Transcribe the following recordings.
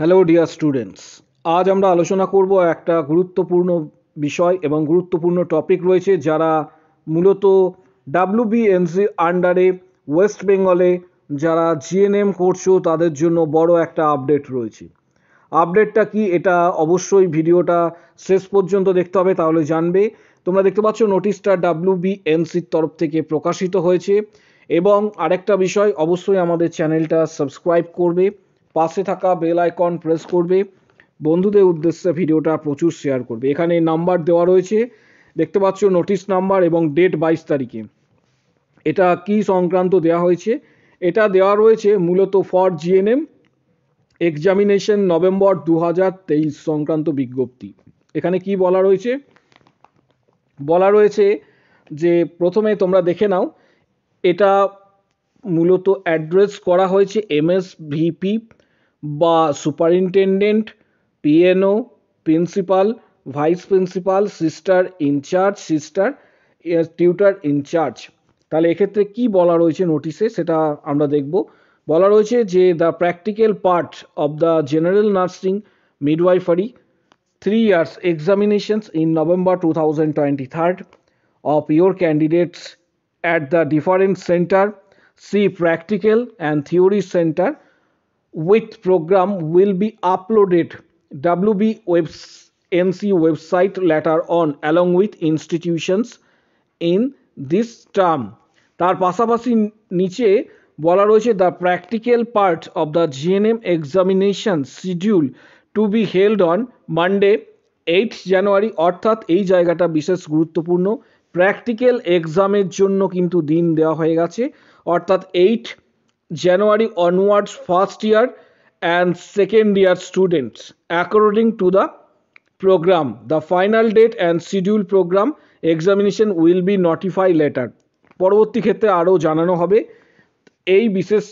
Hello dear students, আজ আমরা আলোচনা করব একটা গুরুত্বপূর্ণ বিষয় এবং গুরুত্বপূর্ণ টপিক রয়েছে। যারা মূলত ডাব্লিউবিএনসি আন্ডারে ওয়েস্ট বেঙ্গলে যারা জিএনএম করছো তাদের জন্য বড় একটা আপডেট রয়েছে। আপডেটটা কি এটা অবশ্যই ভিডিওটা শেষ পর্যন্ত দেখতে হবে, তাহলে জানবে। তোমরা দেখতে পাচ্ছ নোটিশটা ডাব্লিউবিএনসির তরফ থেকে প্রকাশিত হয়েছে। এবং আরেকটা বিষয়, অবশ্যই আমাদের চ্যানেলটা সাবস্ক্রাইব করবে, পাশে থাকা বেল আইকন প্রেস করবে, বন্ধুদের উদ্দেশ্যে ভিডিওটা প্রচুর শেয়ার করবে। এখানে নাম্বার দেওয়া রয়েছে, দেখতে পাচ্ছ নোটিশ নাম্বার এবং ডেট 22 তারিখে। এটা কি সংক্রান্ত দেওয়া হয়েছে? এটা দেওয়া রয়েছে মূলত ফর জিএনএম এক্সামিনেশন নভেম্বর 2023 সংক্রান্ত বিজ্ঞপ্তি। এখানে কি বলা রয়েছে? বলা রয়েছে যে প্রথমে তোমরা দেখে নাও, এটা মূলত অ্যাড্রেস করা হয়েছে এমএসভিপি বা superintendent, PNO, principal, vice principal, sister in charge, sister tutor in charge. তাহলে এক্ষেত্রে কি বলা রয়েছে নোটিশে সেটা আমরা দেখব। বলা রয়েছে যে the practical part of the general nursing midwifery 3 years examinations in November 2023 of your candidates at the different center, see practical and theory center with program will be uploaded WBNC website later on along with institutions in this term. তার পাশাপাশি নিচে বলা রয়েছে the practical part of the GNM examination schedule to be held on Monday 8 January. অর্থাৎ এই জায়গাটা বিশেষ গুরুত্বপূর্ণ। প্র্যাকটিক্যাল এক্সামের জন্য কিন্তু দিন দেওয়া হয়ে গেছে, অর্থাৎ 8 January onwards first year and second year students according to the program. The final date and schedule program examination will be notified later. পরবর্তী ক্ষেত্রে আরও জানানো হবে। এই বিশেষ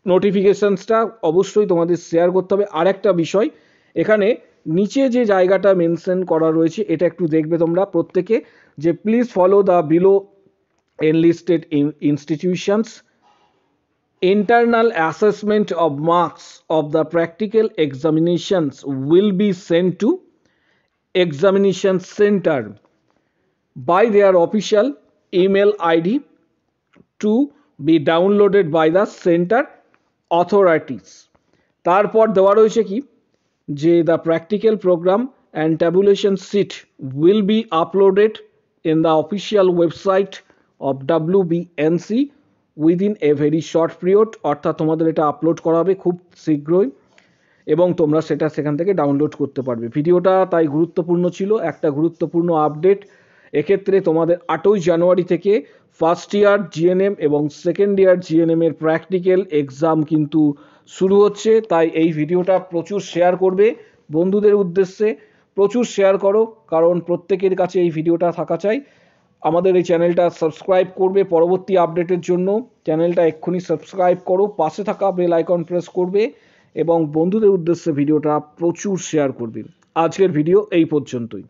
নোটিফিকেশনসটা অবশ্যই তোমাদের শেয়ার করতে হবে। আরেকটা বিষয়, এখানে নিচে যে জায়গাটা মেনশন করা রয়েছে এটা একটু দেখবে তোমরা প্রত্যেকে, যে please follow the below enlisted institutions. Internal assessment of marks of the practical examinations will be sent to examination center by their official email ID to be downloaded by the center authorities. তারপর দেওয়া রয়েছে কি, যে the practical program and tabulation sheet will be uploaded in the official website of WBNC within a very short period. অর্থাৎ তোমাদের এটা upload করা হবে খুব শীঘ্রই এবং তোমরা সেটা সেখান থেকে ডাউনলোড করতে পারবে। ভিডিওটা তাই গুরুত্বপূর্ণ ছিল, একটা গুরুত্বপূর্ণ আপডেট। এক্ষেত্রে তোমাদের 8ই জানুয়ারি থেকে ফার্স্ট ইয়ার জিএনএম এবং সেকেন্ড ইয়ার জিএনএম এর প্র্যাকটিক্যাল এক্সাম কিন্তু শুরু হচ্ছে। তাই এই ভিডিওটা প্রচুর শেয়ার করবে, বন্ধুদের উদ্দেশ্যে প্রচুর শেয়ার করো, কারণ প্রত্যেকের কাছে এই ভিডিওটা থাকা চাই। আমাদের এই চ্যানেলটা সাবস্ক্রাইব করবে পরবর্তী আপডেটের জন্য। চ্যানেলটা এক্ষুনি সাবস্ক্রাইব করো, পাশে থাকা বেল আইকন প্রেস করবে এবং বন্ধুদের উদ্দেশ্যে ভিডিওটা প্রচুর শেয়ার করবে। আজকের ভিডিও এই পর্যন্তই।